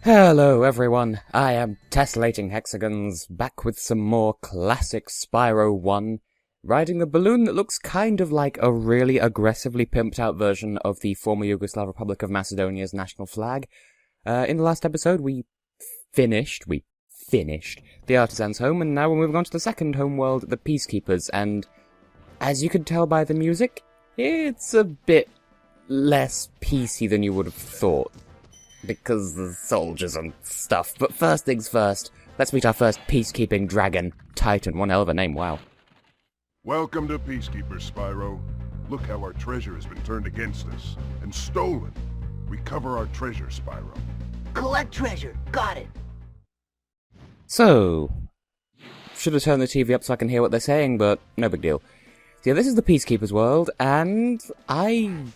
Hello everyone, I am Tessellating Hexagons, back with some more classic Spyro 1, riding a balloon that looks kind of like a really aggressively pimped out version of the former Yugoslav Republic of Macedonia's national flag. In the last episode we finished the Artisan's home, and now we're moving on to the second homeworld, the Peacekeepers, and as you can tell by the music, it's a bit less peacey than you would have thought. Because the soldiers and stuff. But first things first, let's meet our first peacekeeping dragon, Titan. One hell of a name, wow. Welcome to Peacekeepers, Spyro. Look how our treasure has been turned against us and stolen. Recover our treasure, Spyro. Collect treasure. Got it. So, should have turned the TV up so I can hear what they're saying, but no big deal. So yeah, this is the Peacekeepers world, and I'm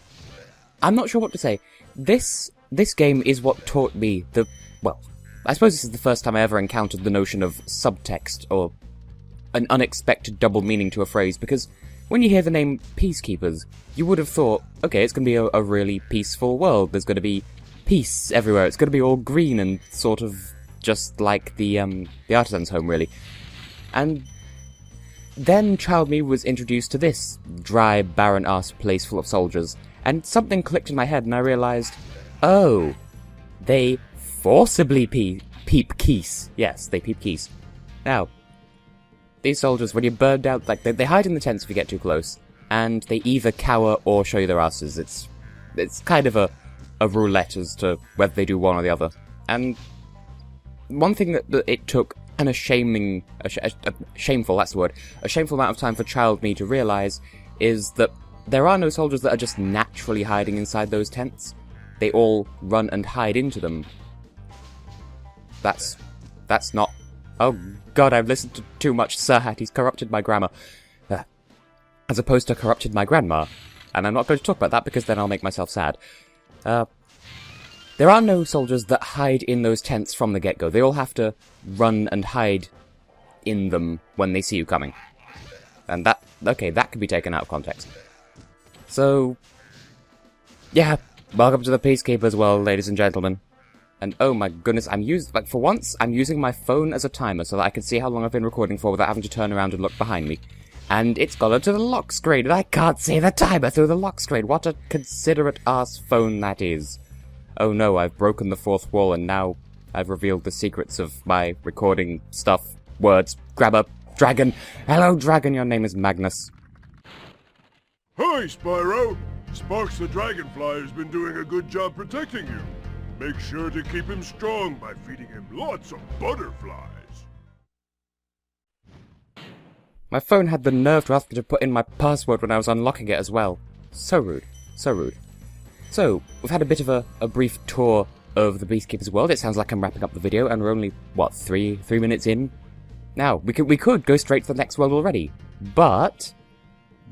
not sure what to say. This game is what taught me well, I suppose this is the first time I ever encountered the notion of subtext, or an unexpected double meaning to a phrase, because when you hear the name Peacekeepers, you would have thought, okay, it's going to be a really peaceful world, there's going to be peace everywhere, it's going to be all green and sort of just like the Artisan's home, really. And then child me was introduced to this dry, barren-ass place full of soldiers, and something clicked in my head and I realised, oh, they forcibly peep keys. Yes, they peep keys. Now, these soldiers, when you're burned out, like, they hide in the tents if you get too close, and they either cower or show you their asses. It's kind of a roulette as to whether they do one or the other. And one thing that it took a shameful amount of time for child me to realise is that there are no soldiers that are just naturally hiding inside those tents. They all run and hide into them. That's not... Oh god, I've listened to too much Sir Hat, he's corrupted my grammar. As opposed to corrupted my grandma. And I'm not going to talk about that because then I'll make myself sad. There are no soldiers that hide in those tents from the get-go. They all have to run and hide in them when they see you coming. And that could be taken out of context. So, yeah, welcome to the Peacekeepers world, ladies and gentlemen. And oh my goodness, for once, I'm using my phone as a timer so that I can see how long I've been recording for without having to turn around and look behind me. And it's gone onto the lock screen, and I can't see the timer through the lock screen. What a considerate-ass phone that is. Oh no, I've broken the fourth wall, and now I've revealed the secrets of my recording stuff, words, grabber, dragon. Hello, dragon, your name is Magnus. Hi, Spyro! Sparks the Dragonfly has been doing a good job protecting you. Make sure to keep him strong by feeding him lots of butterflies. My phone had the nerve to ask me to put in my password when I was unlocking it as well. So rude. So rude. So, we've had a bit of a brief tour of the Peacekeepers world. It sounds like I'm wrapping up the video, and we're only, what, three minutes in? Now, we could go straight to the next world already, but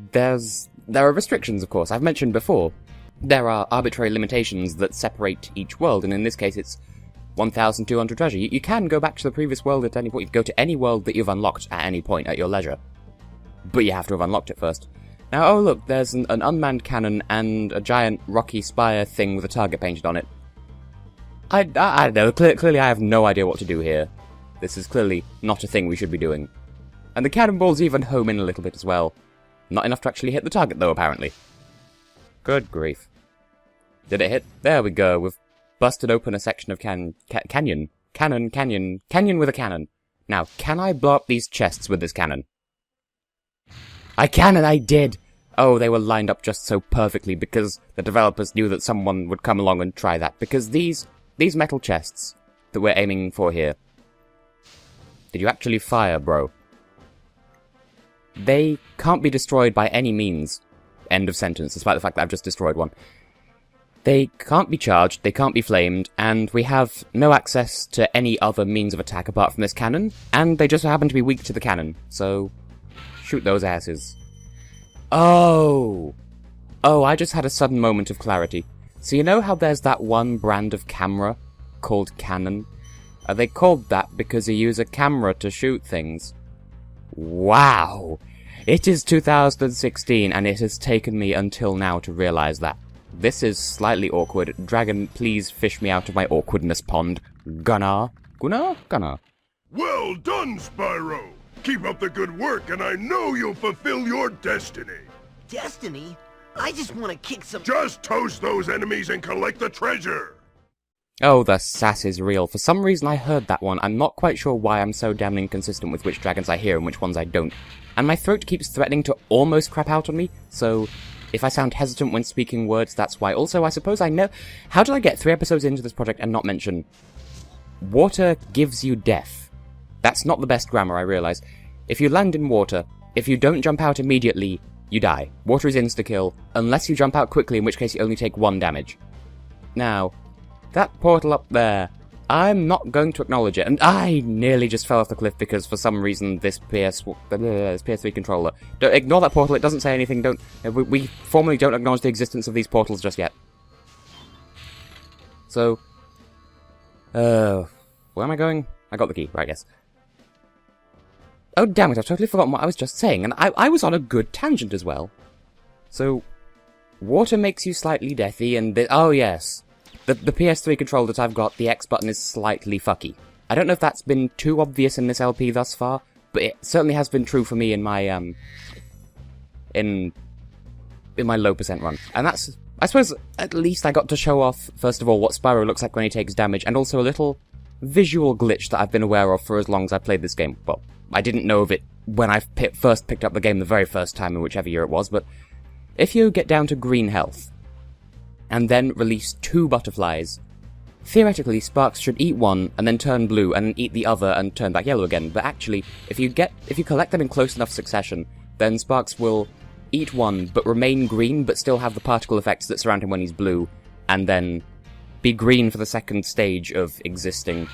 there are restrictions, of course. I've mentioned before, there are arbitrary limitations that separate each world, and in this case it's 1,200 treasure. You can go back to the previous world at any point. You can go to any world that you've unlocked at any point at your leisure. But you have to have unlocked it first. Now, oh look, there's an unmanned cannon and a giant rocky spire thing with a target painted on it. I don't know, clearly I have no idea what to do here. This is clearly not a thing we should be doing. And the cannonballs even home in a little bit as well. Not enough to actually hit the target, though, apparently. Good grief. Did it hit? There we go. We've busted open a section of canyon with a cannon. Now, can I blow up these chests with this cannon? I can, and I did! Oh, they were lined up just so perfectly because the developers knew that someone would come along and try that. Because these metal chests that we're aiming for here... Did you actually fire, bro? They can't be destroyed by any means. End of sentence, despite the fact that I've just destroyed one. They can't be charged, they can't be flamed, and we have no access to any other means of attack apart from this cannon, and they just happen to be weak to the cannon, so... shoot those asses. Oh! Oh, I just had a sudden moment of clarity. So you know how there's that one brand of camera called Canon? Are they called that because they use a camera to shoot things? Wow! It is 2016, and it has taken me until now to realise that. This is slightly awkward. Dragon, please fish me out of my awkwardness pond. Gunnar? Gunnar? Well done, Spyro! Keep up the good work, and I know you'll fulfill your destiny! Destiny? I just want to kick some... Just toast those enemies and collect the treasure! Oh, the sass is real. For some reason I heard that one. I'm not quite sure why I'm so damn inconsistent with which dragons I hear and which ones I don't. And my throat keeps threatening to almost crap out on me, so if I sound hesitant when speaking words, that's why. Also, I suppose I know... How did I get 3 episodes into this project and not mention... Water gives you death. That's not the best grammar, I realise. If you land in water, if you don't jump out immediately, you die. Water is insta-kill, unless you jump out quickly, in which case you only take 1 damage. Now, that portal up there, I'm not going to acknowledge it, and I nearly just fell off the cliff because for some reason this PS3 controller... Don't ignore that portal, it doesn't say anything, we formally don't acknowledge the existence of these portals just yet. So, where am I going? I got the key, right, yes. Oh, damn it, I've totally forgotten what I was just saying, and I was on a good tangent as well. So, water makes you slightly deathy, and oh yes, the PS3 controller that I've got, the X button is slightly fucky. I don't know if that's been too obvious in this LP thus far, but it certainly has been true for me in my, in my low percent run. And that's, I suppose, at least I got to show off, first of all, what Spyro looks like when he takes damage, and also a little visual glitch that I've been aware of for as long as I've played this game. Well, I didn't know of it when I first picked up the game the very first time in whichever year it was, but if you get down to green health, and then release 2 butterflies, theoretically Sparks should eat one, and then turn blue, and then eat the other, and turn back yellow again, but actually, if you collect them in close enough succession, then Sparks will eat one, but remain green, but still have the particle effects that surround him when he's blue, and then be green for the second stage of existing,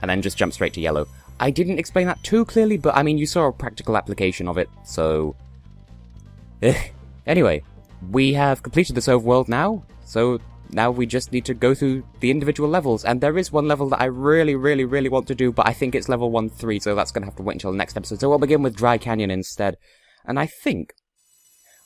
and then just jump straight to yellow. I didn't explain that too clearly, but I mean, you saw a practical application of it, so... Anyway, we have completed this overworld now, so now we just need to go through the individual levels, and there is one level that I really, really, really want to do, but I think it's level 1-3, so that's going to have to wait until the next episode, so we'll begin with Dry Canyon instead. And I think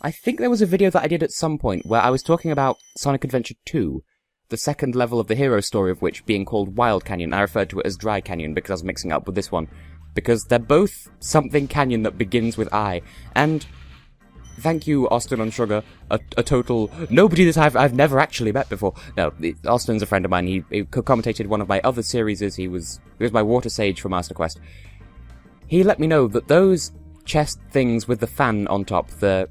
there was a video that I did at some point where I was talking about Sonic Adventure 2, the second level of the hero story of which being called Wild Canyon. I referred to it as Dry Canyon because I was mixing it up with this one. Because they're both something canyon that begins with I. And thank you, Austin on Sugar, a total... Nobody that I've never actually met before. No, Austin's a friend of mine. He commentated one of my other series. He was my water sage for Master Quest. He let me know that those chest things with the fan on top, the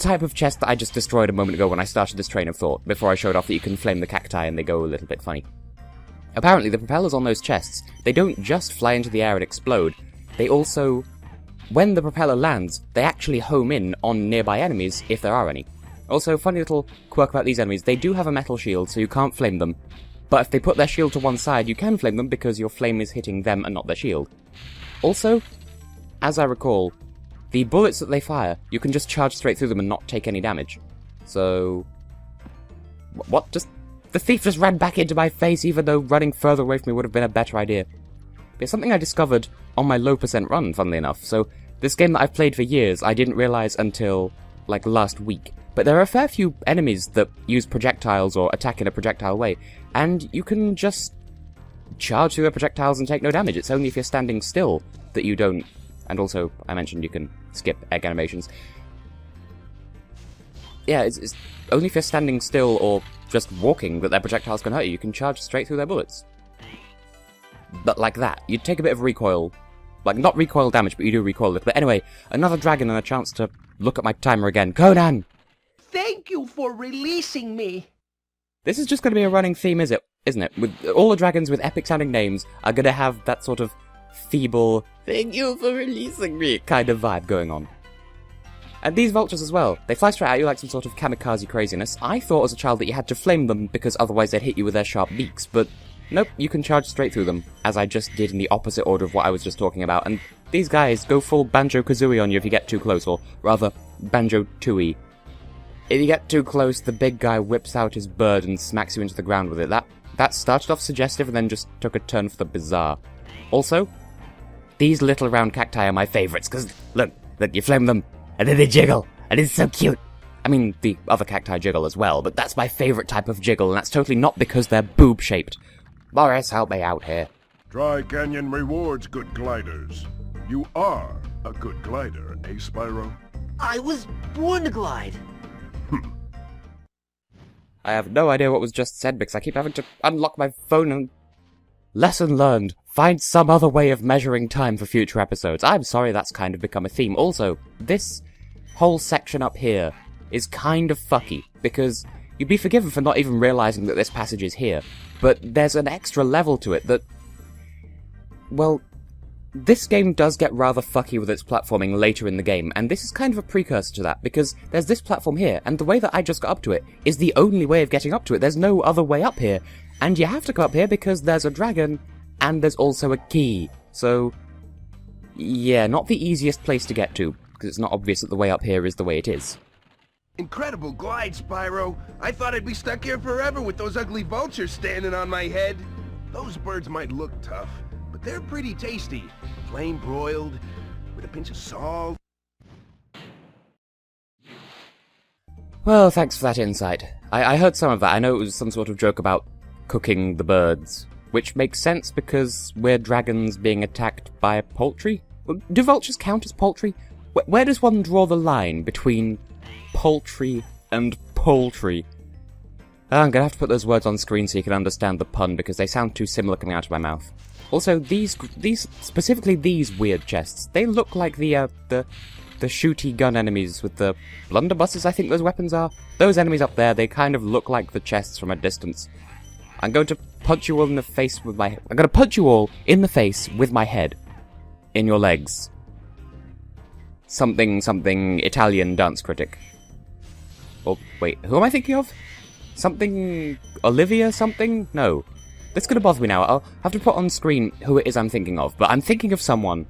type of chest that I just destroyed a moment ago when I started this train of thought, before I showed off that you can flame the cacti and they go a little bit funny. Apparently, the propellers on those chests, they don't just fly into the air and explode, they also, when the propeller lands, they actually home in on nearby enemies, if there are any. Also, funny little quirk about these enemies, they do have a metal shield, so you can't flame them, but if they put their shield to one side, you can flame them because your flame is hitting them and not their shield. Also, as I recall, the bullets that they fire, you can just charge straight through them and not take any damage. So... What? The thief just ran back into my face, even though running further away from me would have been a better idea. But it's something I discovered on my low percent run, funnily enough. So, this game that I've played for years, I didn't realise until, like, last week. But there are a fair few enemies that use projectiles or attack in a projectile way, and you can just charge through the projectiles and take no damage. It's only if you're standing still that you don't. And also, I mentioned you can skip egg animations. Yeah, it's only if you're standing still or just walking that their projectiles can hurt you. You can charge straight through their bullets. But like that. You'd take a bit of recoil. Like, not recoil damage, but you do recoil a little bit. Anyway, another dragon and a chance to look at my timer again. Conan! Thank you for releasing me! This is just going to be a running theme, isn't it? With all the dragons with epic-sounding names are going to have that sort of feeble, thank you for releasing me kind of vibe going on. And these vultures as well, they fly straight at you like some sort of kamikaze craziness. I thought as a child that you had to flame them because otherwise they'd hit you with their sharp beaks, but nope, you can charge straight through them, as I just did in the opposite order of what I was just talking about, and these guys go full Banjo-Kazooie on you if you get too close, or rather, Banjo-Tooie. If you get too close, the big guy whips out his bird and smacks you into the ground with it. That started off suggestive and then just took a turn for the bizarre. Also, these little round cacti are my favourites, because look, you flame them, and then they jiggle, and it's so cute. I mean, the other cacti jiggle as well, but that's my favourite type of jiggle, and that's totally not because they're boob-shaped. Boris, help me out here. Dry Canyon rewards good gliders. You are a good glider, eh, Spyro? I was born to glide. I have no idea what was just said because I keep having to unlock my phone and... Lesson learned. Find some other way of measuring time for future episodes. I'm sorry that's kind of become a theme. Also, this whole section up here is kind of fucky, because you'd be forgiven for not even realising that this passage is here, but there's an extra level to it that... Well, this game does get rather fucky with its platforming later in the game, and this is kind of a precursor to that, because there's this platform here, and the way that I just got up to it is the only way of getting up to it. There's no other way up here, and you have to go up here because there's a dragon, and there's also a key. So, yeah, not the easiest place to get to, because it's not obvious that the way up here is the way it is. Incredible glide, Spyro. I thought I'd be stuck here forever with those ugly vultures standing on my head. Those birds might look tough, but they're pretty tasty. Flame broiled, with a pinch of salt. Well, thanks for that insight. I heard some of that. I know it was some sort of joke about cooking the birds, which makes sense because we're dragons being attacked by poultry? Do vultures count as poultry? Where does one draw the line between poultry and poultry? I'm gonna have to put those words on screen so you can understand the pun, because they sound too similar coming out of my mouth. Also, these specifically these weird chests, they look like the shooty gun enemies with the blunderbusses, I think those weapons are. Those enemies up there, they kind of look like the chests from a distance. I'm going to punch you all in the face with my... I'm going to punch you all in the face with my head. In your legs. Something Italian dance critic. Oh, wait, who am I thinking of? Something... Olivia something? No. That's gonna bother me now. I'll have to put on screen who it is I'm thinking of, but I'm thinking of someone.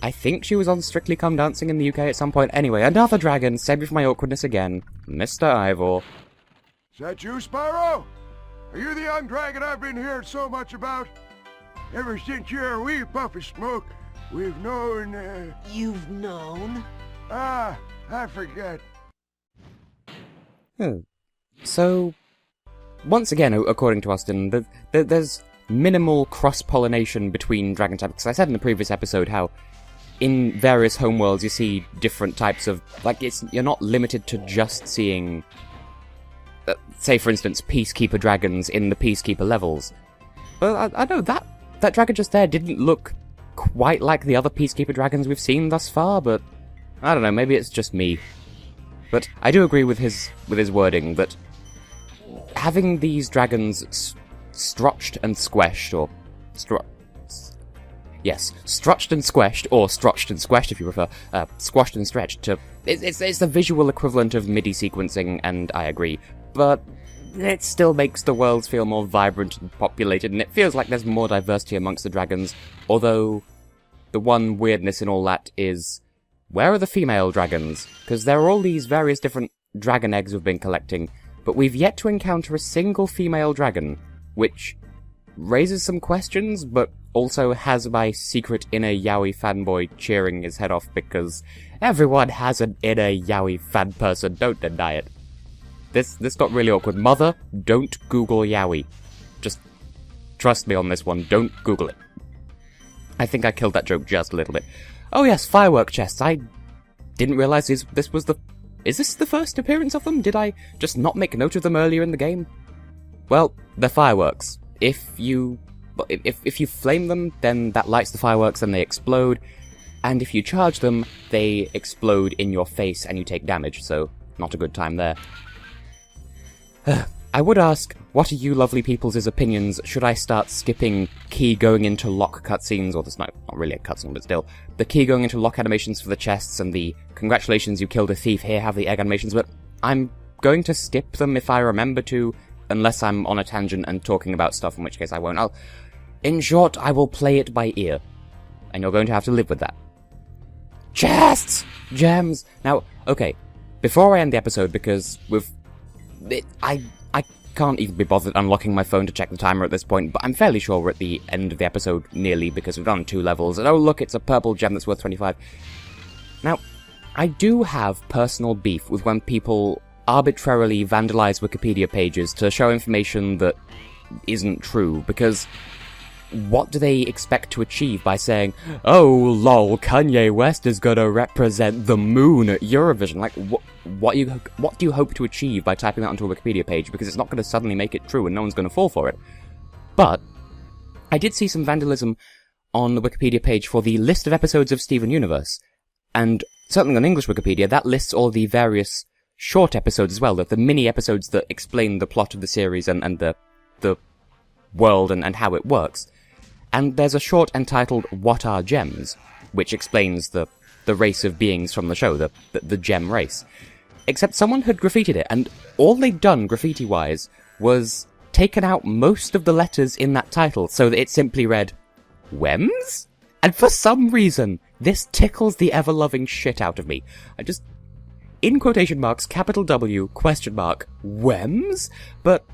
I think she was on Strictly Come Dancing in the UK at some point. Anyway, another dragon, save me from my awkwardness again. Mr. Ivor. Is that you, Spyro? Are you the young dragon I've been hearing so much about? Ever since you're a wee puff of smoke, we've known, You've known? I forget. Oh. So, once again, according to Austin, there's minimal cross-pollination between dragon types. Because I said in the previous episode how in various homeworlds you see different types of... Like, you're not limited to just seeing... say, for instance, Peacekeeper dragons in the Peacekeeper levels. But I know that dragon just there didn't look quite like the other Peacekeeper dragons we've seen thus far, but I don't know, maybe it's just me. But I do agree with his wording that having these dragons strotched and squashed, or strotched and squashed, or strotched and squashed if you prefer, squashed and stretched, it's the visual equivalent of MIDI sequencing, and I agree. But it still makes the worlds feel more vibrant and populated, and it feels like there's more diversity amongst the dragons, although the one weirdness in all that is, where are the female dragons? Because there are all these various different dragon eggs we've been collecting, but we've yet to encounter a single female dragon, which raises some questions, but also has my secret inner yaoi fanboy cheering his head off, because everyone has an inner yaoi fan person, don't deny it. This got really awkward. Mother, don't Google yaoi. Just trust me on this one, don't Google it. I think I killed that joke just a little bit. Oh yes, firework chests. I didn't realise this was the... Is this the first appearance of them? Did I just not make note of them earlier in the game? Well, they're fireworks. If you flame them, then that lights the fireworks and they explode. And if you charge them, they explode in your face and you take damage, so not a good time there. I would ask, what are you lovely people's opinions? Should I start skipping key going into lock cutscenes, or that's not really a cutscene, but still, the key going into lock animations for the chests and the congratulations you killed a thief, here have the egg animations, but I'm going to skip them if I remember to, unless I'm on a tangent and talking about stuff, in which case I won't. In short, I will play it by ear, and you're going to have to live with that. Chests! Gems! Now, okay, before I end the episode, because I can't even be bothered unlocking my phone to check the timer at this point, but I'm fairly sure we're at the end of the episode, nearly, because we've done 2 levels, and oh look, it's a purple gem that's worth 25. Now, I do have personal beef with when people arbitrarily vandalize Wikipedia pages to show information that isn't true, because what do they expect to achieve by saying, oh lol, Kanye West is gonna represent the moon at Eurovision? Like, what do you hope to achieve by typing that onto a Wikipedia page? Because it's not gonna suddenly make it true and no one's gonna fall for it. But I did see some vandalism on the Wikipedia page for the list of episodes of Steven Universe, and certainly on English Wikipedia, that lists all the various short episodes as well, the mini episodes that explain the plot of the series and the world and how it works. And there's a short entitled What Are Gems, which explains the race of beings from the show, the gem race. Except someone had graffitied it, and all they'd done graffiti-wise was taken out most of the letters in that title, so that it simply read, Wems? And for some reason, this tickles the ever-loving shit out of me. I just, in quotation marks, capital W, question mark, Wems? But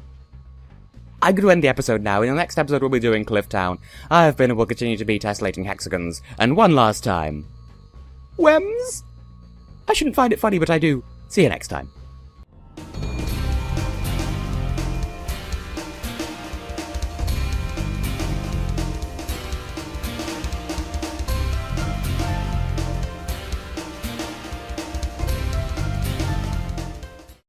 I'm going to end the episode now. In the next episode, we'll be doing Clifftown. I have been and will continue to be Tessellating Hexagons. And one last time, Wems? I shouldn't find it funny, but I do. See you next time.